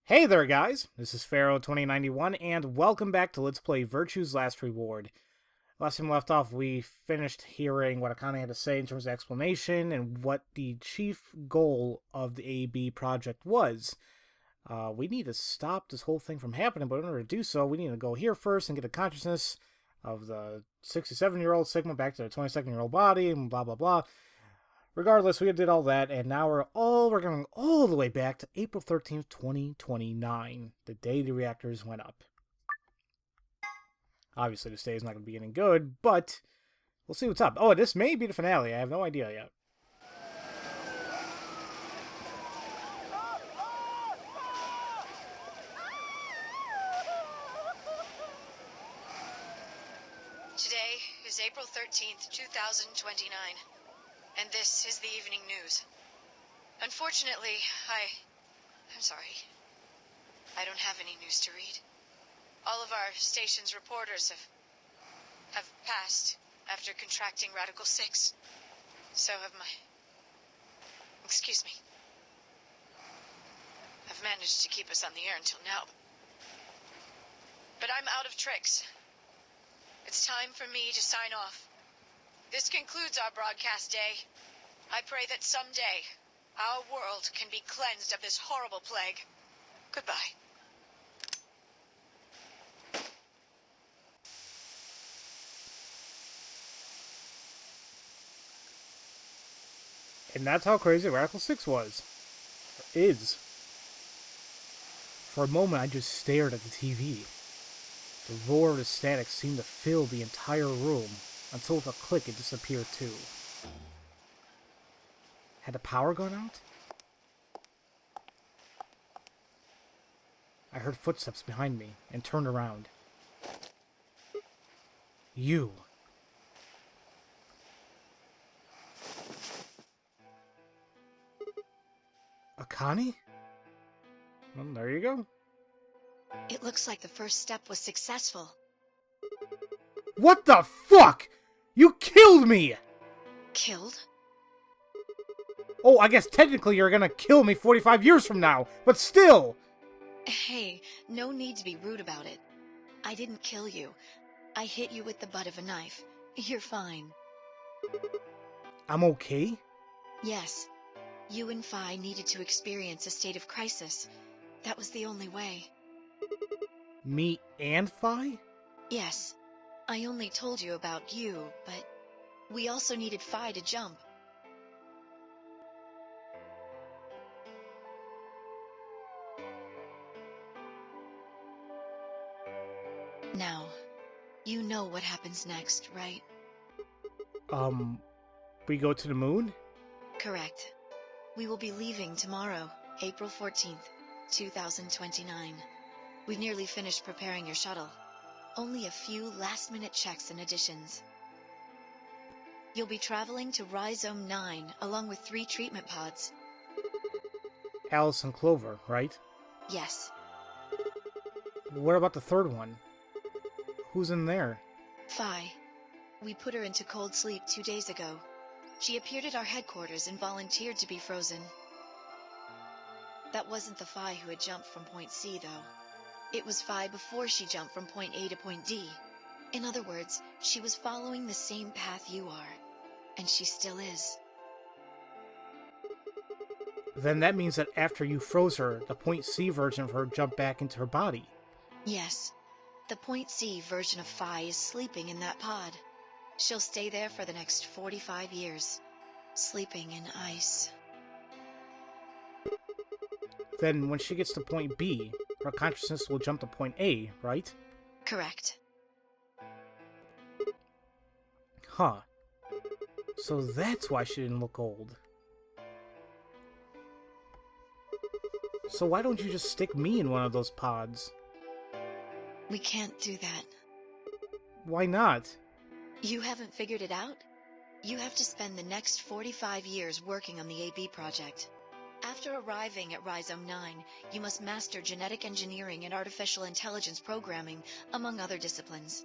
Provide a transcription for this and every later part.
Hey there, guys! This is Pharaoh2091, and welcome back to Let's Play Virtue's Last Reward. Last time we left off, we finished hearing what Akane had to say in terms of explanation and what the chief goal of the AB project was. We need to stop this whole thing from happening, but in order to do so, we need to go here first and get the consciousness of the 67-year-old Sigma back to the 22nd-year-old body, and blah blah blah. Regardless, we did all that, and now we're going all the way back to April 13th, 2029, the day the reactors went up. Obviously, this day is not going to be any good, but we'll see what's up. Oh, this may be the finale. I have no idea yet. Today is April 13th, 2029, and this is the evening news. Unfortunately, I'm sorry. I don't have any news to read. All of our station's reporters have passed after contracting Radical 6. So have my... Excuse me. I've managed to keep us on the air until now. But I'm out of tricks. It's time for me to sign off. This concludes our broadcast day. I pray that someday our world can be cleansed of this horrible plague. Goodbye. And that's how crazy Radical 6 was. Or is. For a moment, I just stared at the TV. The roar of the static seemed to fill the entire room, until with a click it disappeared too. Had the power gone out? I heard footsteps behind me, and turned around. You. Akane? Well, there you go. It looks like the first step was successful. What the fuck? You killed me! Killed? Oh, I guess technically you're gonna kill me 45 years from now, but still! Hey, no need to be rude about it. I didn't kill you. I hit you with the butt of a knife. You're fine. I'm okay? Yes. You and Phi needed to experience a state of crisis. That was the only way. Me and Phi? Yes. I only told you about you, but we also needed Phi to jump. Now, you know what happens next, right? We go to the moon? Correct. We will be leaving tomorrow, April 14th, 2029. We've nearly finished preparing your shuttle. Only a few last-minute checks and additions. You'll be traveling to Rhizome 9, along with 3 treatment pods. Alice and Clover, right? Yes. What about the third one? Who's in there? Phi. We put her into cold sleep 2 days ago. She appeared at our headquarters and volunteered to be frozen. That wasn't the Phi who had jumped from Point C, though. It was Phi before she jumped from Point A to Point D. In other words, she was following the same path you are. And she still is. Then that means that after you froze her, the Point C version of her jumped back into her body. Yes. The Point C version of Phi is sleeping in that pod. She'll stay there for the next 45 years. Sleeping in ice. Then when she gets to Point B, her consciousness will jump to Point A, right? Correct. Huh. So that's why she didn't look old. So why don't you just stick me in one of those pods? We can't do that. Why not? You haven't figured it out? You have to spend the next 45 years working on the AB project. After arriving at Rhizome 9, you must master genetic engineering and artificial intelligence programming, among other disciplines.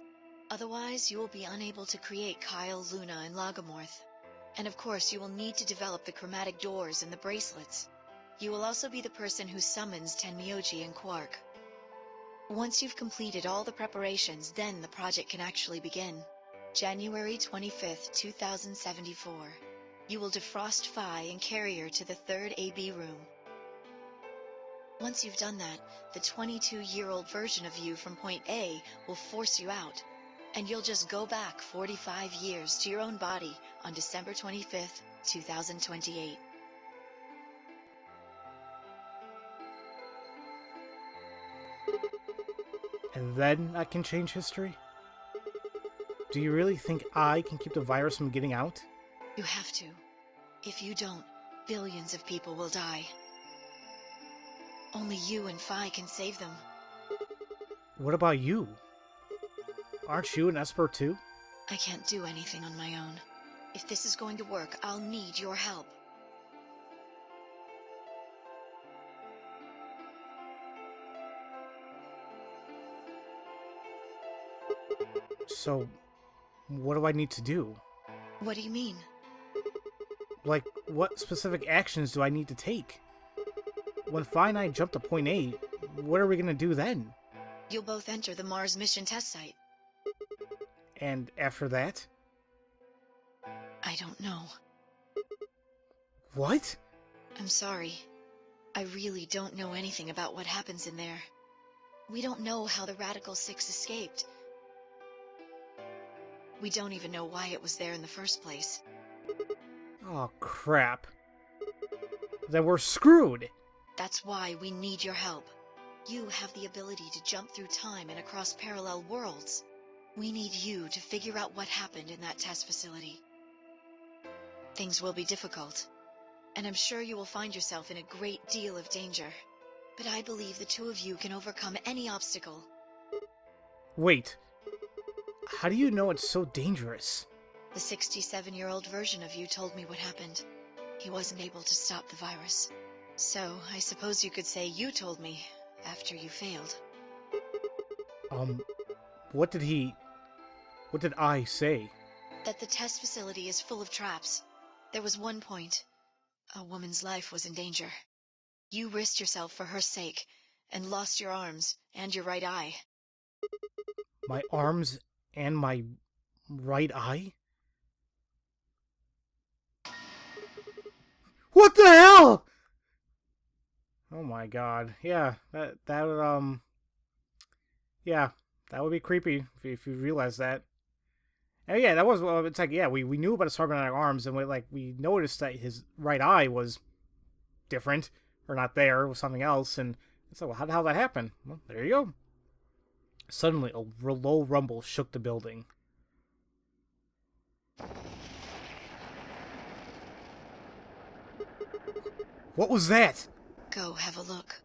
Otherwise, you will be unable to create Kyle, Luna, and Lagomorph. And of course, you will need to develop the chromatic doors and the bracelets. You will also be the person who summons Tenmyoji and Quark. Once you've completed all the preparations, then the project can actually begin. January 25th, 2074. You will defrost Phi and carry her to the third AB room. Once you've done that, the 22-year-old version of you from point A will force you out, and you'll just go back 45 years to your own body on December 25th, 2028. And then I can change history? Do you really think I can keep the virus from getting out? You have to. If you don't, billions of people will die. Only you and Phi can save them. What about you? Aren't you an Esper too? I can't do anything on my own. If this is going to work, I'll need your help. So, what do I need to do? What do you mean? Like, what specific actions do I need to take? When Phi and I jump to point A, what are we gonna do then? You'll both enter the Mars mission test site. And after that? I don't know. What? I'm sorry. I really don't know anything about what happens in there. We don't know how the Radical Six escaped. We don't even know why it was there in the first place. Oh, crap. Then we're screwed! That's why we need your help. You have the ability to jump through time and across parallel worlds. We need you to figure out what happened in that test facility. Things will be difficult, and I'm sure you will find yourself in a great deal of danger. But I believe the two of you can overcome any obstacle. Wait. How do you know it's so dangerous? The 67-year-old version of you told me what happened. He wasn't able to stop the virus. So, I suppose you could say you told me, after you failed. What did I say? That the test facility is full of traps. There was one point. A woman's life was in danger. You risked yourself for her sake, and lost your arms and your right eye. My arms and my right eye? What the hell?! Oh my god. Yeah, that would, yeah, that would be creepy if you realize that. And yeah, that was, it's like, yeah, we knew about his cybernetic arms, and we noticed that his right eye was different, or not there, it was something else, and it's like, well, how the hell did that happen? Well, there you go. Suddenly, a low rumble shook the building. What was that? Go have a look.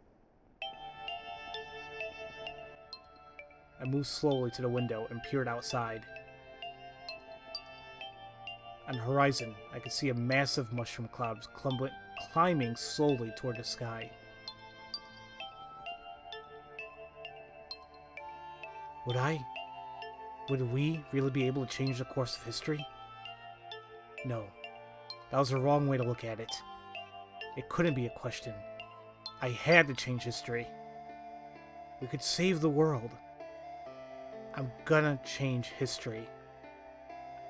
I moved slowly to the window and peered outside. On the horizon, I could see a massive mushroom cloud climbing slowly toward the sky. Would we really be able to change the course of history? No. That was the wrong way to look at it. It couldn't be a question. I had to change history. We could save the world. I'm gonna change history.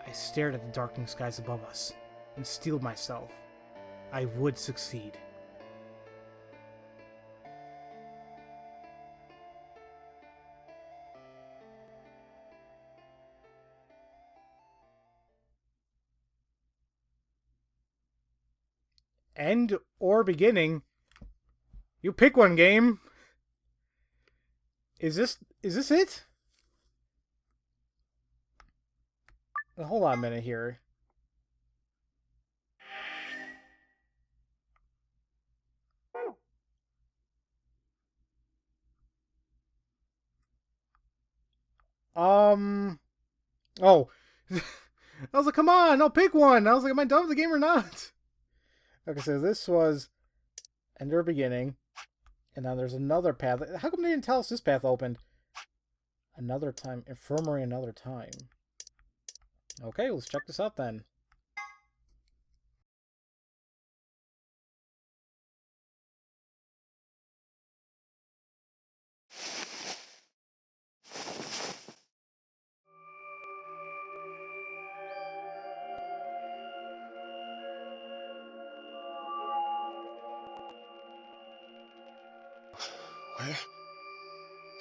I stared at the darkening skies above us and steeled myself. I would succeed. End or beginning? You pick one, game. Is this it? Hold on a minute here. Oh. I was like, come on, no, pick one. I was like, am I done with the game or not? Okay, so this was End or Beginning. And now there's another path. How come they didn't tell us this path opened? Another time. Infirmary another time. Okay, let's check this out then. Claire?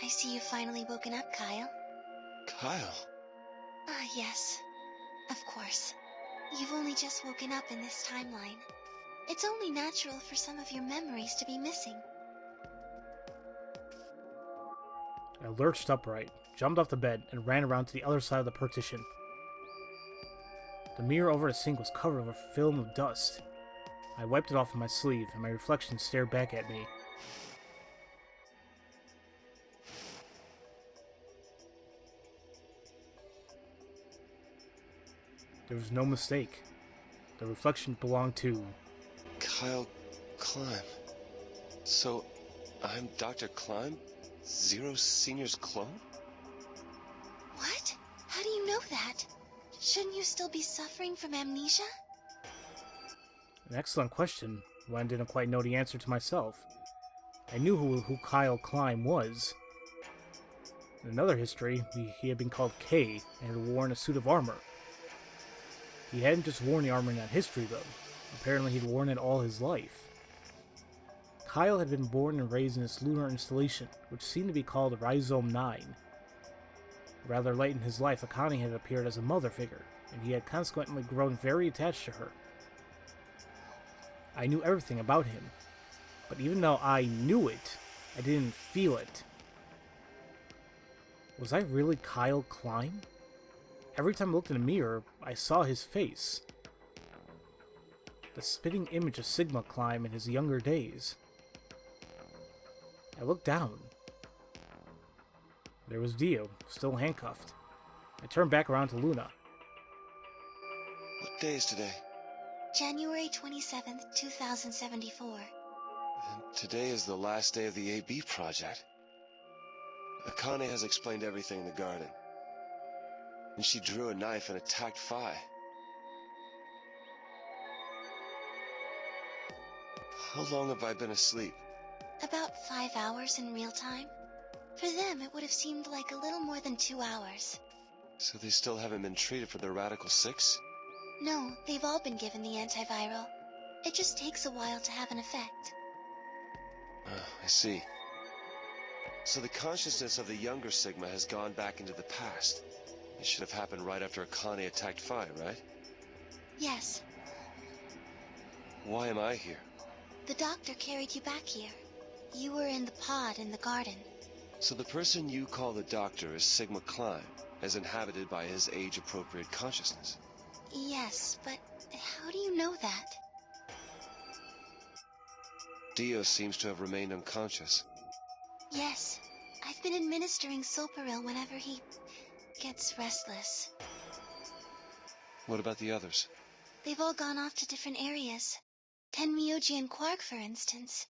I see you've finally woken up, Kyle. Kyle? Ah, yes. Of course. You've only just woken up in this timeline. It's only natural for some of your memories to be missing. I lurched upright, jumped off the bed, and ran around to the other side of the partition. The mirror over the sink was covered with a film of dust. I wiped it off with my sleeve, and my reflection stared back at me. There was no mistake. The reflection belonged to... Kyle Climb. So, I'm Dr. Climb? Zero Senior's clone? What? How do you know that? Shouldn't you still be suffering from amnesia? An excellent question, when I didn't quite know the answer to myself. I knew who Kyle Climb was. In another history, he had been called K and had worn a suit of armor. He hadn't just worn the armor in that history, though. Apparently he'd worn it all his life. Kyle had been born and raised in this lunar installation, which seemed to be called Rhizome 9. Rather late in his life, Akane had appeared as a mother figure, and he had consequently grown very attached to her. I knew everything about him, but even though I knew it, I didn't feel it. Was I really Kyle Climb? Every time I looked in the mirror, I saw his face. The spitting image of Sigma Climb in his younger days. I looked down. There was Dio, still handcuffed. I turned back around to Luna. What day is today? January 27th, 2074. And today is the last day of the AB project. Akane has explained everything in the garden. And she drew a knife and attacked Phi. How long have I been asleep? About 5 hours in real time. For them, it would have seemed like a little more than 2 hours. So they still haven't been treated for their Radical 6? No, they've all been given the antiviral. It just takes a while to have an effect. I see. So the consciousness of the younger Sigma has gone back into the past. It should have happened right after Akane attacked Phi, right? Yes. Why am I here? The doctor carried you back here. You were in the pod in the garden. So the person you call the doctor is Sigma Climb, as inhabited by his age-appropriate consciousness. Yes, but how do you know that? Dio seems to have remained unconscious. Yes. I've been administering Soparil whenever he gets restless. What about the others? They've all gone off to different areas. Tenmyuji and Quark, for instance.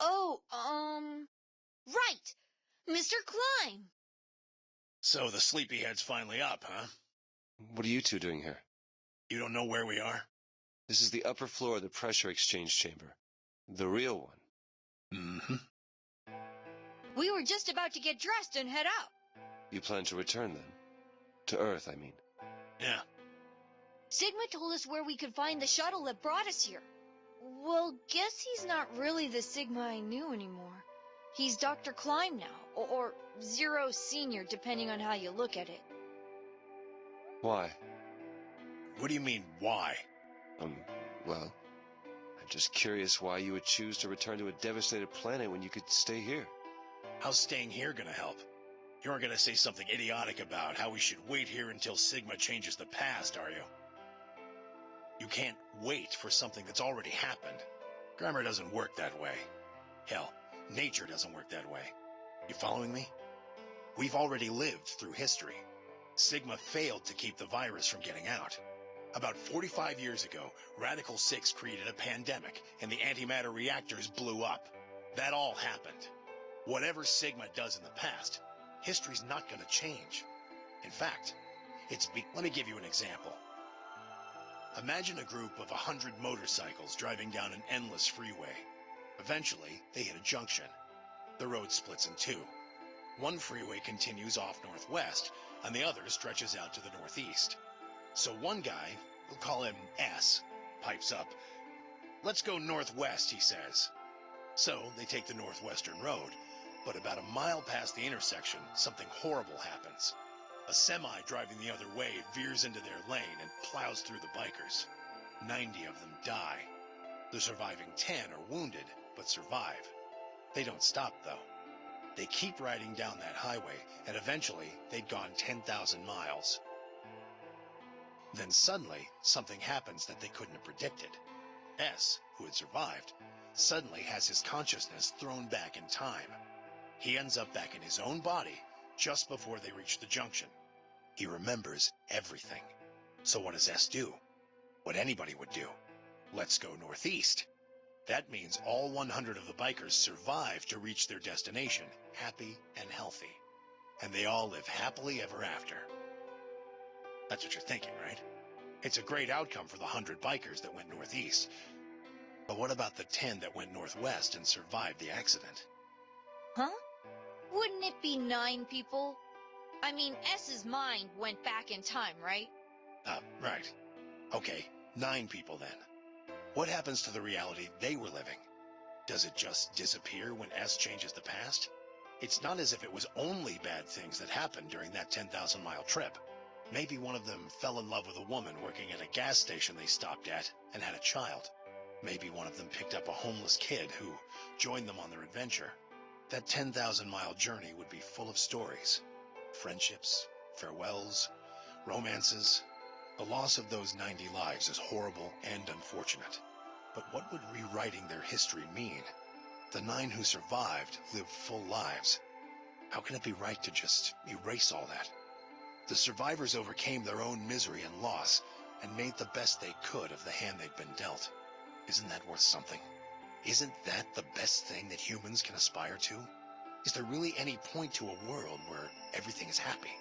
Oh, right! Mr. Klein! So the sleepyhead's finally up, huh? What are you two doing here? You don't know where we are? This is the upper floor of the pressure exchange chamber. The real one. Mm-hmm. We were just about to get dressed and head out. You plan to return then? To Earth, I mean. Yeah. Sigma told us where we could find the shuttle that brought us here. Well, guess he's not really the Sigma I knew anymore. He's Dr. Klein now, or Zero Senior, depending on how you look at it. Why? What do you mean, why? Well, I'm just curious why you would choose to return to a devastated planet when you could stay here. How's staying here gonna help? You aren't gonna say something idiotic about how we should wait here until Sigma changes the past, are you? You can't wait for something that's already happened. Grammar doesn't work that way. Hell, nature doesn't work that way. You following me? We've already lived through history. Sigma failed to keep the virus from getting out. About 45 years ago, Radical 6 created a pandemic, and the antimatter reactors blew up. That all happened. Whatever Sigma does in the past, history's not going to change. In fact, let me give you an example. Imagine a group of 100 motorcycles driving down an endless freeway. Eventually, they hit a junction. The road splits in two. One freeway continues off northwest, and the other stretches out to the northeast. So one guy, we'll call him S, pipes up. "Let's go northwest," he says. So they take the northwestern road, but about a mile past the intersection, something horrible happens. A semi driving the other way veers into their lane and plows through the bikers. 90 of them die. The surviving 10 are wounded, but survive. They don't stop, though. They keep riding down that highway, and eventually they'd gone 10,000 miles. Then suddenly, something happens that they couldn't have predicted. S, who had survived, suddenly has his consciousness thrown back in time. He ends up back in his own body just before they reach the junction. He remembers everything. So what does S do? What anybody would do. Let's go northeast. That means all 100 of the bikers survive to reach their destination, happy and healthy. And they all live happily ever after. That's what you're thinking, right? It's a great outcome for the 100 bikers that went northeast. But what about the 10 that went northwest and survived the accident? Huh? Wouldn't it be 9 people? I mean, S's mind went back in time, right? Right. Okay, 9 people then. What happens to the reality they were living? Does it just disappear when S changes the past? It's not as if it was only bad things that happened during that 10,000-mile trip. Maybe one of them fell in love with a woman working at a gas station they stopped at and had a child. Maybe one of them picked up a homeless kid who joined them on their adventure. That 10,000-mile journey would be full of stories. Friendships, farewells, romances. The loss of those 90 lives is horrible and unfortunate. But what would rewriting their history mean? The 9 who survived lived full lives. How can it be right to just erase all that? The survivors overcame their own misery and loss and made the best they could of the hand they'd been dealt. Isn't that worth something? Isn't that the best thing that humans can aspire to? Is there really any point to a world where everything is happy?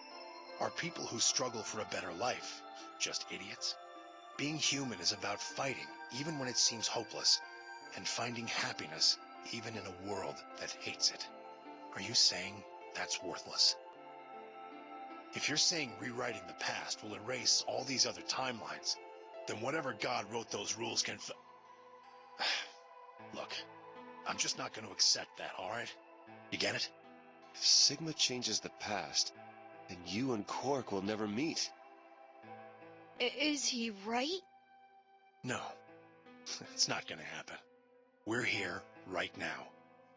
Are people who struggle for a better life just idiots? Being human is about fighting, even when it seems hopeless, and finding happiness, even in a world that hates it. Are you saying that's worthless? If you're saying rewriting the past will erase all these other timelines, then whatever God wrote those rules can Look, I'm just not going to accept that, all right? You get it? If Sigma changes the past, then you and Quark will never meet. Is he right? No, it's not going to happen. We're here right now.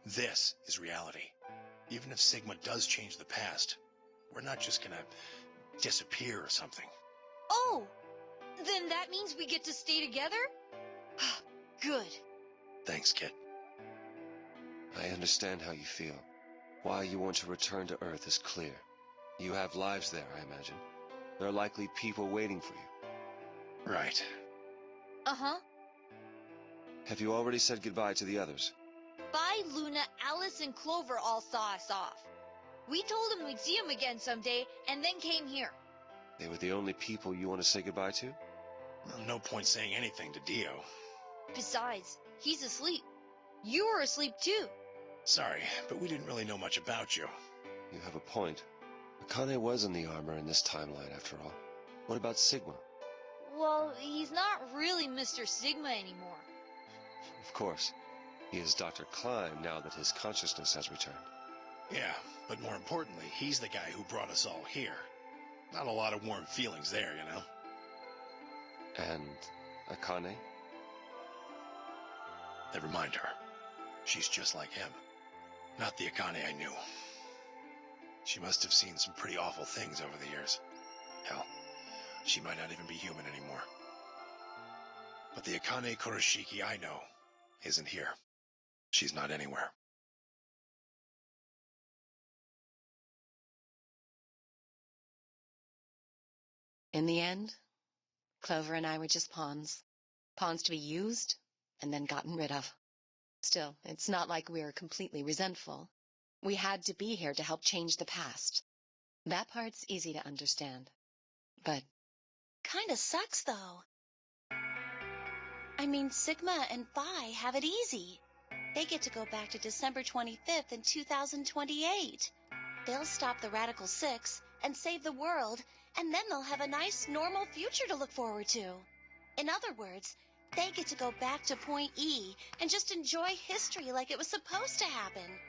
This is reality. Even if Sigma does change the past, we're not just going to disappear or something. Oh! Then that means we get to stay together? Good. Thanks, kid. I understand how you feel. Why you want to return to Earth is clear. You have lives there, I imagine. There are likely people waiting for you. Right. Uh-huh. Have you already said goodbye to the others? Bye, Luna, Alice, and Clover all saw us off. We told them we'd see him again someday, and then came here. They were the only people you want to say goodbye to? Well, no point saying anything to Dio. Besides, he's asleep. You were asleep too. Sorry, but we didn't really know much about you. You have a point. Akane was in the armor in this timeline, after all. What about Sigma? Well, he's not really Mr. Sigma anymore. Of course. He is Dr. Klein now that his consciousness has returned. Yeah, but more importantly, he's the guy who brought us all here. Not a lot of warm feelings there, you know? And Akane? Never mind her. She's just like him. Not the Akane I knew. She must have seen some pretty awful things over the years. Hell, she might not even be human anymore. But the Akane Kurashiki I know isn't here. She's not anywhere. In the end, Clover and I were just pawns. Pawns to be used and then gotten rid of. Still, it's not like we're completely resentful. We had to be here to help change the past. That part's easy to understand. But Kinda sucks, though. I mean, Sigma and Phi have it easy. They get to go back to December 25th in 2028. They'll stop the Radical Six and save the world, and then they'll have a nice, normal future to look forward to. In other words, They get to go back to Point E and just enjoy history like it was supposed to happen.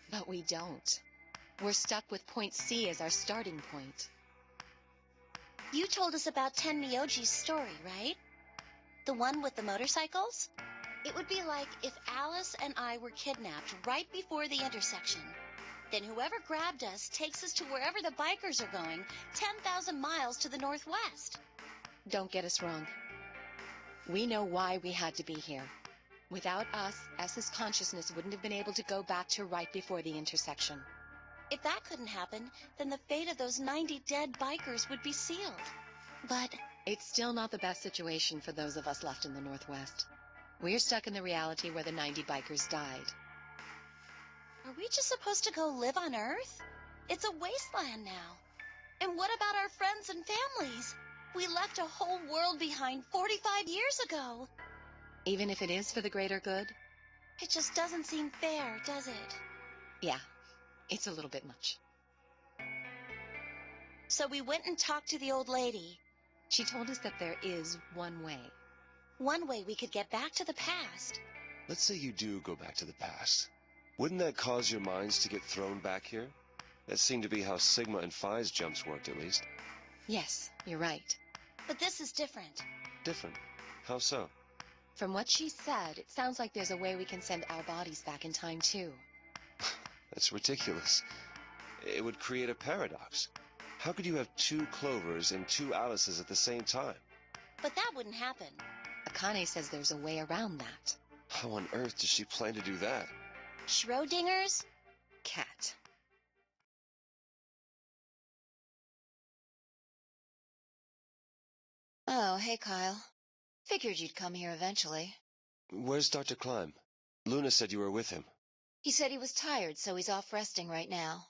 But we don't. We're stuck with Point C as our starting point. You told us about Tenmyoji's story, right? The one with the motorcycles? It would be like if Alice and I were kidnapped right before the intersection. Then whoever grabbed us takes us to wherever the bikers are going, 10,000 miles to the northwest. Don't get us wrong. We know why we had to be here. Without us, S's consciousness wouldn't have been able to go back to right before the intersection. If that couldn't happen, then the fate of those 90 dead bikers would be sealed. But It's still not the best situation for those of us left in the Northwest. We're stuck in the reality where the 90 bikers died. are we just supposed to go live on Earth? It's a wasteland now. And what about our friends and families? We left a whole world behind 45 years ago. Even if it is for the greater good? It just doesn't seem fair, does it? Yeah, it's a little bit much. So we went and talked to the old lady. She told us that there is one way. One way we could get back to the past. Let's say you do go back to the past. Wouldn't that cause your minds to get thrown back here? That seemed to be how Sigma and Phi's jumps worked, at least. Yes, you're right. But this is different. Different. How so? From what she said, it sounds like there's a way we can send our bodies back in time, too. That's ridiculous. It would create a paradox. How could you have two Clovers and two Alices at the same time? But that wouldn't happen. Akane says there's a way around that. How on earth does she plan to do that? Schrodinger's? Cat. Oh, hey, Kyle. Figured you'd come here eventually. Where's Dr. Klein? Luna said you were with him. He said he was tired, so he's off resting right now.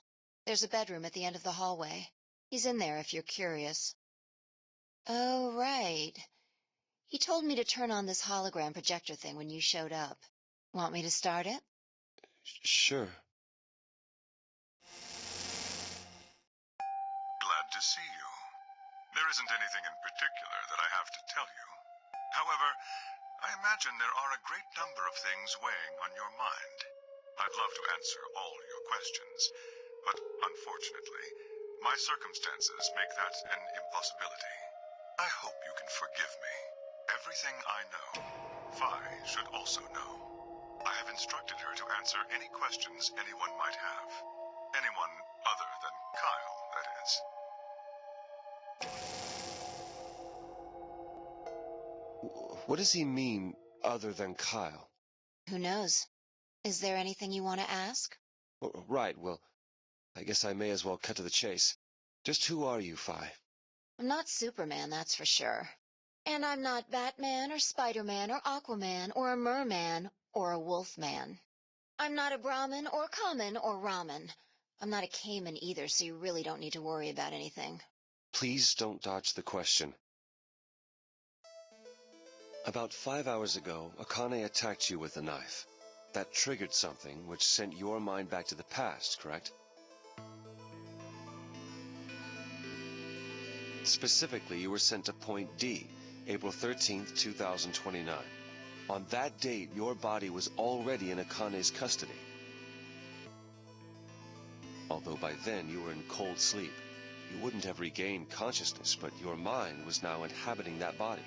There's a bedroom at the end of the hallway. He's in there if you're curious. Oh, right. He told me to turn on this hologram projector thing when you showed up. Want me to start it? Sure. Glad to see you. There isn't anything in particular that I have to tell you. However, I imagine there are a great number of things weighing on your mind. I'd love to answer all your questions, but unfortunately, my circumstances make that an impossibility. I hope you can forgive me. Everything I know, Phi should also know. I have instructed her to answer any questions anyone might have. Anyone other than Kyle, that is. What does he mean, other than Kyle? Who knows? Is there anything you want to ask? Right, well, I guess I may as well cut to the chase. Just who are you, Phi? I'm not Superman, that's for sure. And I'm not Batman or Spider-Man or Aquaman or a merman or a wolfman. I'm not a Brahmin or Kamen or Ramen. I'm not a Cayman either, so you really don't need to worry about anything. Please don't dodge the question. About 5 hours ago, Akane attacked you with a knife. That triggered something which sent your mind back to the past, correct? Specifically, you were sent to Point D, April 13th, 2029. On that date, your body was already in Akane's custody. Although by then you were in cold sleep. You wouldn't have regained consciousness, but your mind was now inhabiting that body.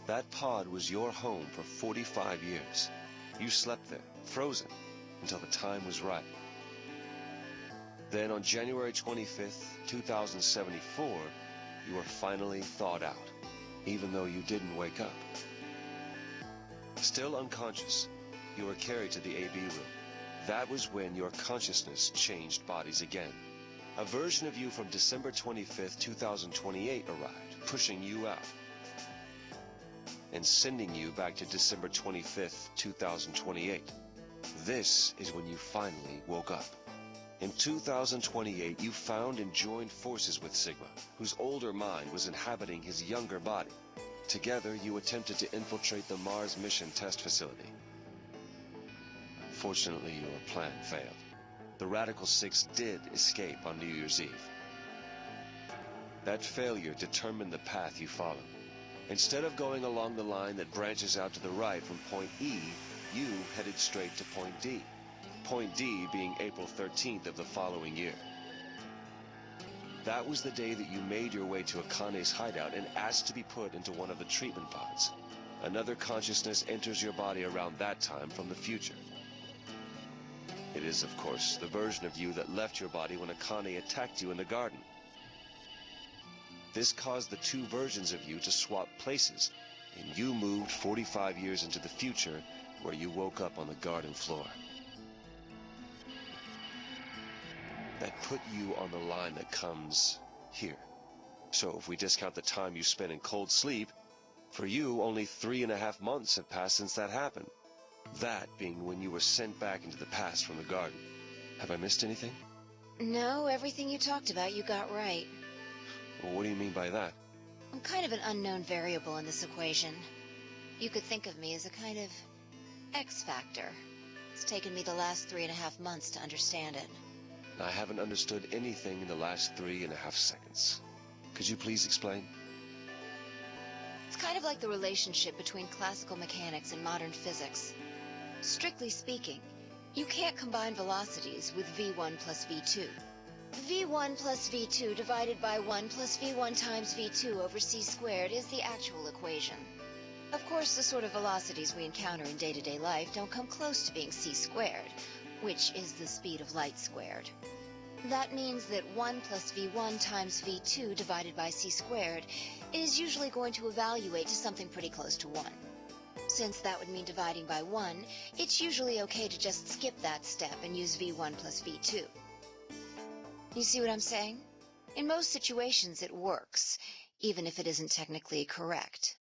That pod was your home for 45 years. You slept there, frozen, until the time was right. Then on January 25th, 2074, you were finally thawed out, even though you didn't wake up. Still unconscious, you were carried to the AB room. That was when your consciousness changed bodies again. A version of you from December 25th, 2028 arrived, pushing you out, and sending you back to December 25th, 2028. This is when you finally woke up. In 2028, you found and joined forces with Sigma, whose older mind was inhabiting his younger body. Together, you attempted to infiltrate the Mars mission test facility. Fortunately, your plan failed. The Radical Six did escape on New Year's Eve. That failure determined the path you followed. Instead of going along the line that branches out to the right from point E, you headed straight to point D. Point D being April 13th of the following year. That was the day that you made your way to Akane's hideout and asked to be put into one of the treatment pods. Another consciousness enters your body around that time from the future. It is, of course, the version of you that left your body when Akane attacked you in the garden. This caused the two versions of you to swap places, and you moved 45 years into the future, where you woke up on the garden floor. That put you on the line that comes here. So if we discount the time you spent in cold sleep, for you only 3.5 months have passed since that happened. That being when you were sent back into the past from the garden. Have I missed anything? No, everything you talked about you got right. Well, what do you mean by that? I'm kind of an unknown variable in this equation. You could think of me as a kind of X factor. It's taken me the last 3.5 months to understand it. I haven't understood anything in the last 3.5 seconds. Could you please explain? It's kind of like the relationship between classical mechanics and modern physics. Strictly speaking, you can't combine velocities with v1 plus v2. v1 plus v2 divided by 1 plus v1 times v2 over c squared is the actual equation. Of course, the sort of velocities we encounter in day-to-day life don't come close to being c squared, which is the speed of light squared. That means that 1 plus v1 times v2 divided by c squared is usually going to evaluate to something pretty close to 1. Since that would mean dividing by 1, it's usually okay to just skip that step and use v1 plus v2. You see what I'm saying? In most situations it works, even if it isn't technically correct.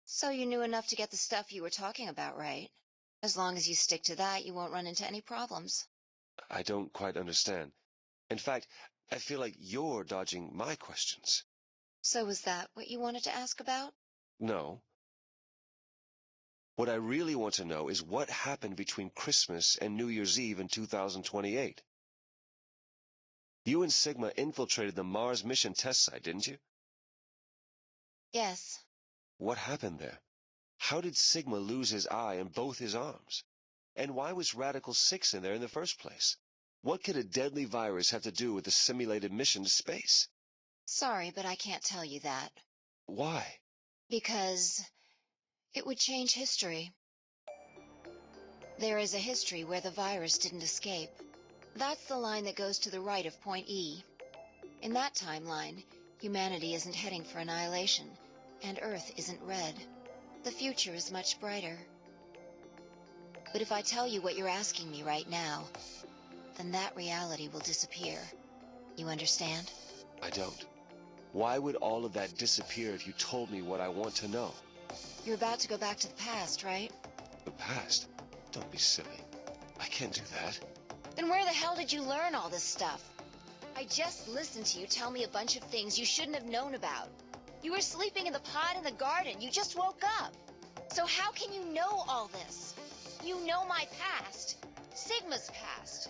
So you knew enough to get the stuff you were talking about right. As long as you stick to that, you won't run into any problems. I don't quite understand. In fact, I feel like you're dodging my questions. So was that what you wanted to ask about? No. What I really want to know is what happened between Christmas and New Year's Eve in 2028. You and Sigma infiltrated the Mars mission test site, didn't you? Yes. What happened there? How did Sigma lose his eye and both his arms? And why was Radical 6 in there in the first place? What could a deadly virus have to do with the simulated mission to space? Sorry, but I can't tell you that. Why? Because it would change history. There is a history where the virus didn't escape. That's the line that goes to the right of point E. In that timeline, humanity isn't heading for annihilation, and Earth isn't red. The future is much brighter. But if I tell you what you're asking me right now, then that reality will disappear. You understand? I don't. Why would all of that disappear if you told me what I want to know? You're about to go back to the past, right? The past? Don't be silly. I can't do that. Then where the hell did you learn all this stuff? I just listened to you tell me a bunch of things you shouldn't have known about. You were sleeping in the pod in the garden. You just woke up. So how can you know all this? You know my past. Sigma's past.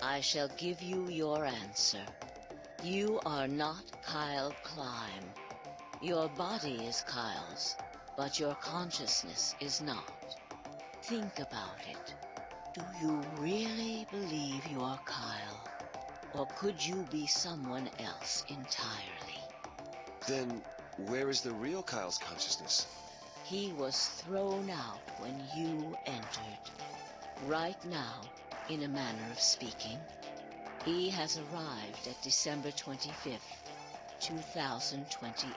I shall give you your answer. You are not Kyle Climb. Your body is Kyle's, but your consciousness is not. Think about it. Do you really believe you are Kyle? Or could you be someone else entirely? Then, where is the real Kyle's consciousness? He was thrown out when you entered. Right now, in a manner of speaking, he has arrived at December 25th, 2028.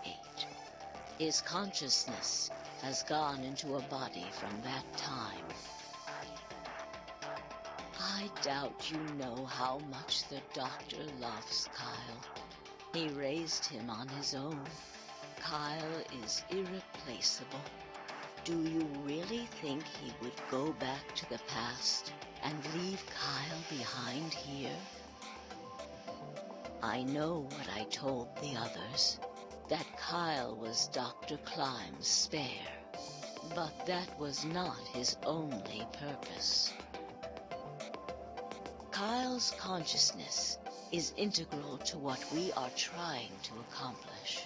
His consciousness has gone into a body from that time. I doubt you know how much the doctor loves Kyle. He raised him on his own. Kyle is irreplaceable. Do you really think he would go back to the past and leave Kyle behind here? I know what I told the others, that Kyle was Dr. Climb's spare. But that was not his only purpose. Kyle's consciousness is integral to what we are trying to accomplish.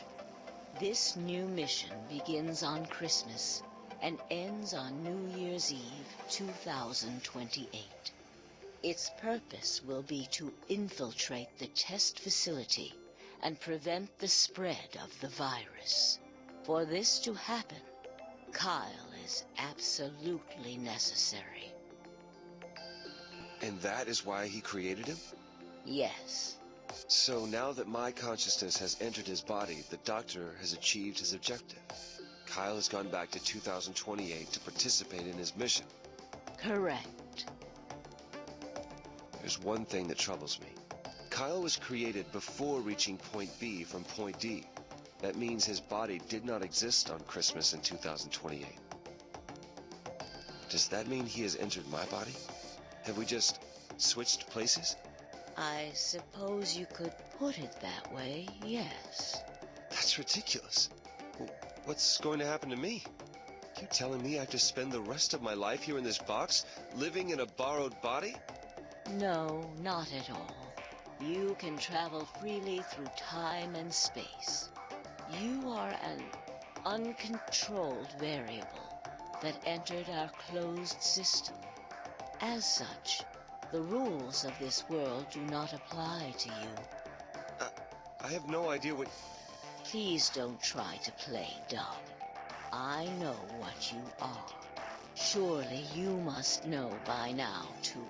This new mission begins on Christmas and ends on New Year's Eve 2028. Its purpose will be to infiltrate the test facility and prevent the spread of the virus. For this to happen, Kyle is absolutely necessary. And that is why he created him? Yes. So now that my consciousness has entered his body, the Doctor has achieved his objective. Kyle has gone back to 2028 to participate in his mission. Correct. There's one thing that troubles me. Kyle was created before reaching Point B from Point D. That means his body did not exist on Christmas in 2028. Does that mean he has entered my body? Have we just switched places? I suppose you could put it that way, yes. That's ridiculous. What's going to happen to me? You telling me I have to spend the rest of my life here in this box, living in a borrowed body? No, not at all. You can travel freely through time and space. You are an uncontrolled variable that entered our closed system. As such, the rules of this world do not apply to you. I have no idea what... Please don't try to play dumb. I know what you are. Surely you must know by now, too.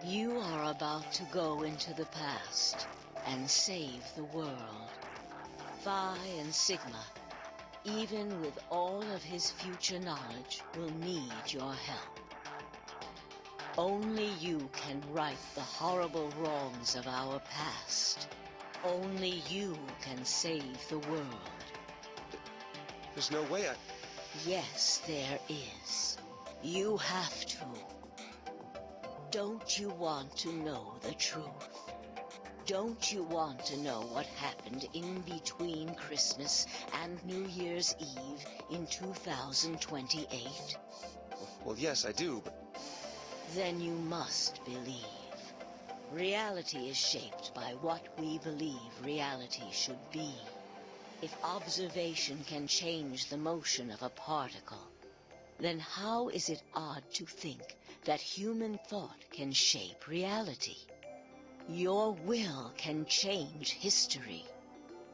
You are about to go into the past and save the world. Phi and Sigma, even with all of his future knowledge, will need your help. Only you can right the horrible wrongs of our past. Only you can save the world. There's no way I... Yes, there is. You have to. Don't you want to know the truth? Don't you want to know what happened in between Christmas and New Year's Eve in 2028? Well, yes, I do, but... Then you must believe. Reality is shaped by what we believe reality should be. If observation can change the motion of a particle, then how is it odd to think that human thought can shape reality? Your will can change history.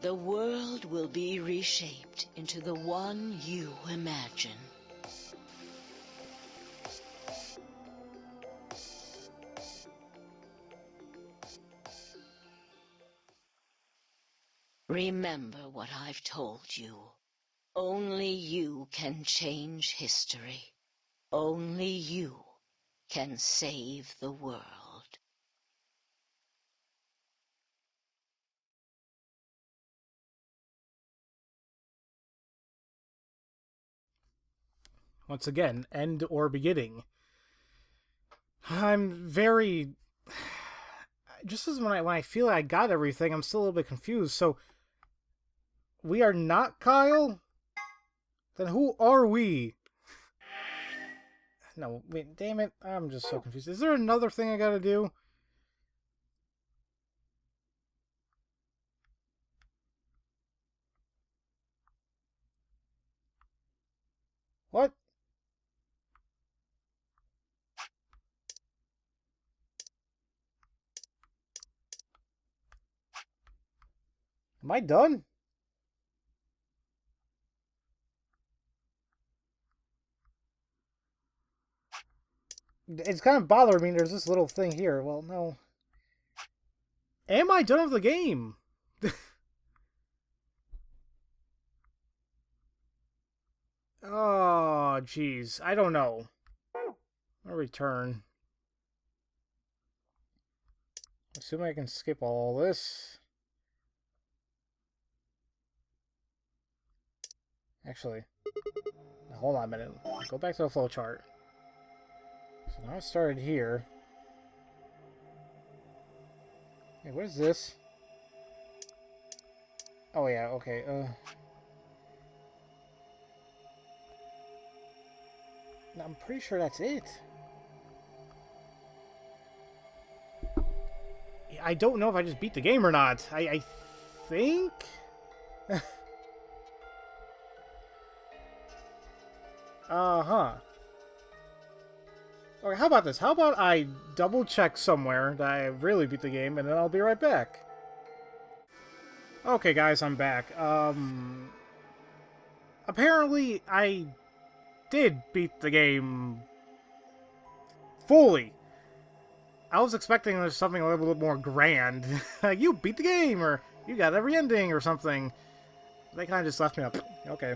The world will be reshaped into the one you imagine. Remember what I've told you. Only you can change history. Only you can save the world. Once again, end or beginning. I'm very... Just as when I feel like I got everything, I'm still a little bit confused. So, we are not Kyle? Then who are we? No, wait, damn it. I'm just so confused. Is there another thing I gotta do? What? Am I done? It's kind of bothering me. There's this little thing here. Well, no. Am I done with the game? Oh, jeez. I don't know. I'll return. Assuming I can skip all this. Actually, now hold on a minute. Go back to the flowchart. So now I started here. Hey, what is this? Oh yeah, okay. I'm pretty sure that's it. I don't know if I just beat the game or not. I think... Uh-huh. Okay, how about this? How about I double check somewhere that I really beat the game, and then I'll be right back. Okay, guys, I'm back. Apparently, I did beat the game fully. I was expecting there's something a little bit more grand. Like, you beat the game, or you got every ending, or something. They kind of just left me up. Okay.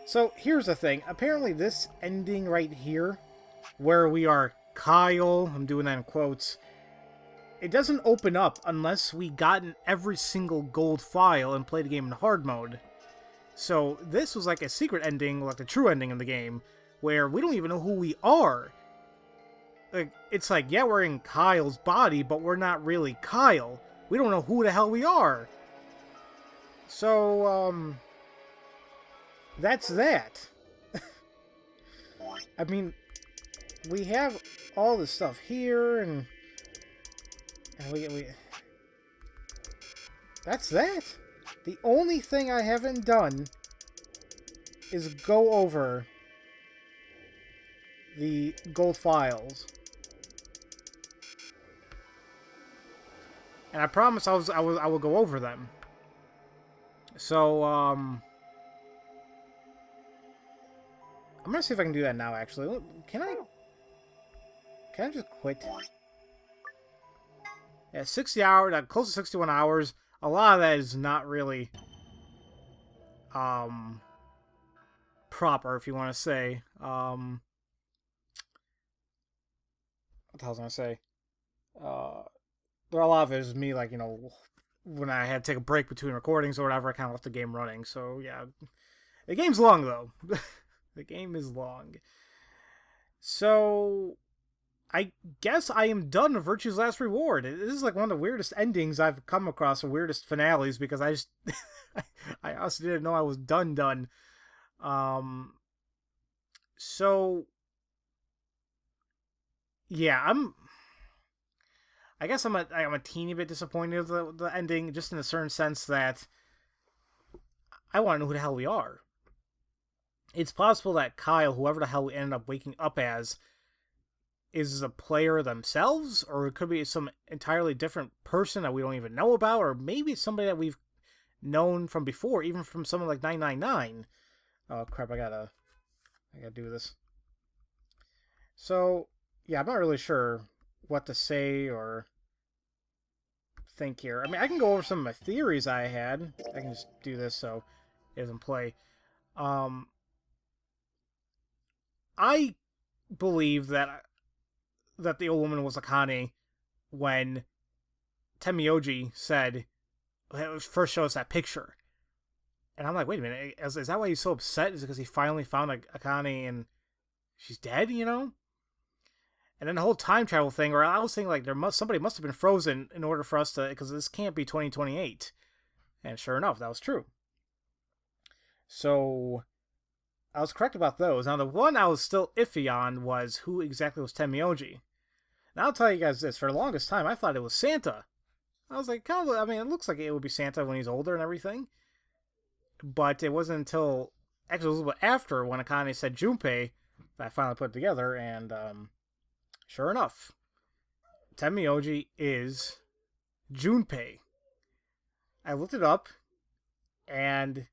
So, here's the thing. Apparently, this ending right here, where we are Kyle, I'm doing that in quotes, it doesn't open up unless we gotten every single gold file and played the game in hard mode. So, this was like a secret ending, like the true ending of the game, where we don't even know who we are. Like, it's like, yeah, we're in Kyle's body, but we're not really Kyle. We don't know who the hell we are. So, that's that. I mean, we have all this stuff here, and we... That's that. The only thing I haven't done is go over the gold files. And I promise I will go over them. So, I'm gonna see if I can do that now, actually. Can I just quit? Yeah, 60 hours, close to 61 hours. A lot of that is not really, proper, if you want to say. What the hell was I gonna say? A lot of it is me, like, you know, when I had to take a break between recordings or whatever, I kind of left the game running. So, yeah. The game's long, though. The game is long. So, I guess I am done with Virtue's Last Reward. This is like one of the weirdest endings I've come across, the weirdest finales, because I just... I honestly didn't know I was done. So... Yeah, I guess I'm a teeny bit disappointed with the ending, just in a certain sense that I want to know who the hell we are. It's possible that Kyle, whoever the hell we ended up waking up as, is a player themselves, or it could be some entirely different person that we don't even know about, or maybe it's somebody that we've known from before, even from someone like 999. Oh crap, I gotta do this. So, yeah, I'm not really sure what to say or think here. I mean, I can go over some of my theories I had. I can just do this so it doesn't play. I believe that the old woman was Akane when Temioji said, first show us that picture. And I'm like, wait a minute, is that why he's so upset? Is it because he finally found Akane and she's dead, you know? And then the whole time travel thing, or I was thinking like somebody must have been frozen in order for us to, because this can't be 2028. And sure enough, that was true. So I was correct about those. Now the one I was still iffy on was who exactly was Temioji. Now I'll tell you guys this, for the longest time I thought it was Santa. I was like, kind of, I mean, it looks like it would be Santa when he's older and everything. But it wasn't until, actually it was a little bit after when Akane said Junpei that I finally put it together, and sure enough, Temioji is Junpei. I looked it up, and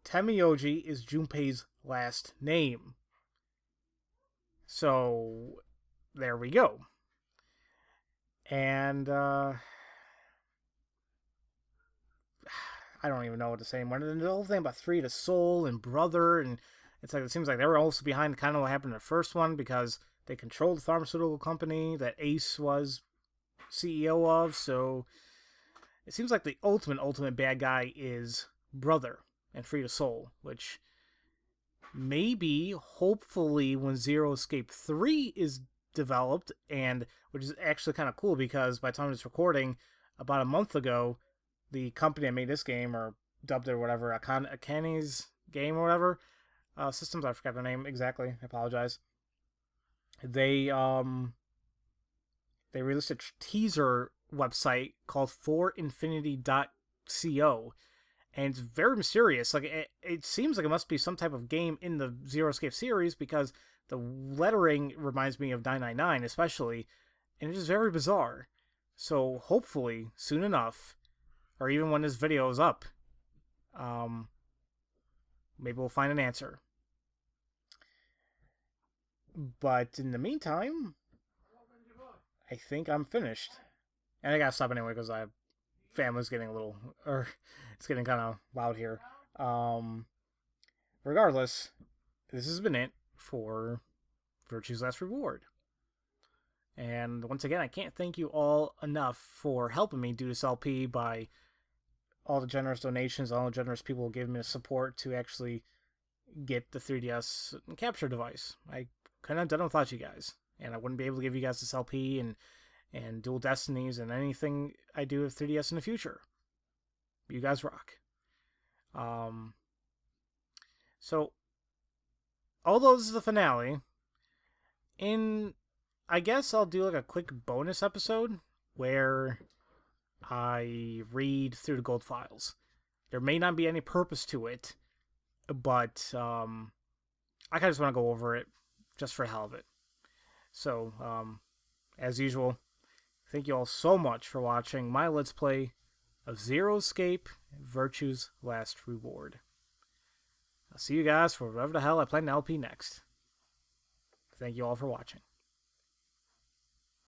Temioji is Junpei's last name. So, there we go. And, I don't even know what to say anymore. The whole thing about Three to Soul and Brother, and it's like, it seems like they were also behind kind of what happened in the first one, because they controlled the pharmaceutical company that Ace was CEO of, so it seems like the ultimate bad guy is Brother and Free to Soul, which maybe, hopefully, when Zero Escape 3 is developed, and which is actually kind of cool, because by the time it's recording, about a month ago, the company that made this game, or dubbed it or whatever, Akane's game or whatever, Systems, I forgot the name exactly. I apologize. They released a teaser website called forinfinity.co, and it's very mysterious. Like it seems like it must be some type of game in the Zero Escape series, because the lettering reminds me of 999 especially, and it's just very bizarre. So hopefully soon enough, or even when this video is up, maybe we'll find an answer. But in the meantime, I think I'm finished. And I gotta stop anyway because family's getting a little, or it's getting kind of loud here. Regardless, this has been it for Virtue's Last Reward. And once again, I can't thank you all enough for helping me do this LP by all the generous donations, all the generous people giving me the support to actually get the 3DS capture device. I couldn't have done it without you guys. And I wouldn't be able to give you guys this LP and Dual Destinies and anything I do with 3DS in the future. You guys rock. So, although this is the finale, I guess I'll do like a quick bonus episode where I read through the gold files. There may not be any purpose to it, but I kind of just want to go over it just for the hell of it. So, as usual, thank you all so much for watching my Let's Play of Zero Escape, Virtue's Last Reward. I'll see you guys for whatever the hell I plan to LP next. Thank you all for watching.